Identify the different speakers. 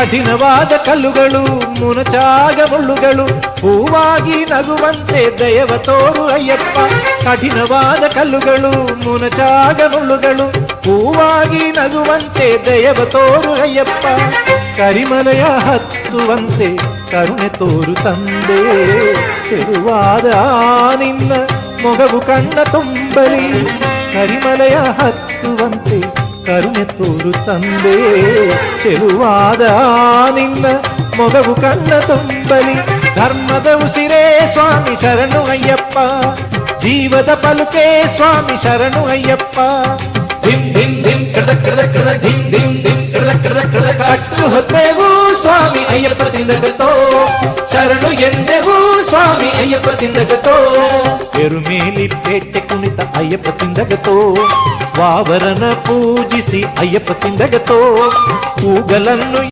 Speaker 1: ಕಠಿಣವಾದ ಕಲ್ಲುಗಳು ಮುನಚಾಗ ಮುಳ್ಳುಗಳು ಹೂವಾಗಿ ನಗುವಂತೆ ದಯವ ತೋರು ಅಯ್ಯಪ್ಪ. ಕಠಿಣವಾದ ಕಲ್ಲುಗಳು ಮುನಚಾಗ ಮುಳ್ಳುಗಳು ಹೂವಾಗಿ ನಗುವಂತೆ ದಯವ ತೋರು ಅಯ್ಯಪ್ಪ. ಕರಿಮಲೆಯ ಹತ್ತುವಂತೆ ಕರುಣೆ ತೋರು ತಂದೆ, ಚೆಲುವಾದ ನಿನ್ನ ಮೊಗವು ಕಣ್ಣ ತುಂಬಲಿ. ಕರಿಮಲೆಯ ಹತ್ತುವಂತೆ ಕರುಣೆ ತೋರು ತಂದೆ, ಚೆಲುವಾದ ನಿನ್ನ ಮೊಗವು ಕಣ್ಣ ತುಂಬಲಿ. ಧರ್ಮದ ಉಸಿರೇ ಸ್ವಾಮಿ ಶರಣು ಅಯ್ಯಪ್ಪ, ಜೀವದ ಪಲುಕೆ ಸ್ವಾಮಿ ಶರಣು ಅಯ್ಯಪ್ಪ. ಧಿಮ್ ಧಿಮ್ ಧಿಮ್ ಕಡದ ಕಡದ ಕಡದ ಧಿಮ್ ಧಿಮ್ ಧಿಮ್ ಕಡದ ಕಡದ ಕಡದ ಕಟ್ಟು ಹೊತ್ತೆವು ಸ್ವಾಮಿ ಅಯ್ಯಪ್ಪ ತಿಂದಗತೋ, ಶರಣು ಎಂದೆವು ಸ್ವಾಮಿ ಅಯ್ಯಪ್ಪ ತಿಂದಗತೋ. ಎರುಮೇಲಿ ಪೇಟೆ ಕುಣಿತ ಅಯ್ಯಪ್ಪ ತಿಂದಗತೋ, ವಾವರನ ಪೂಜಿಸಿ ಅಯ್ಯಪ್ಪ ತಿಂದಗತೋ. ಕೂಗಲನ್ನು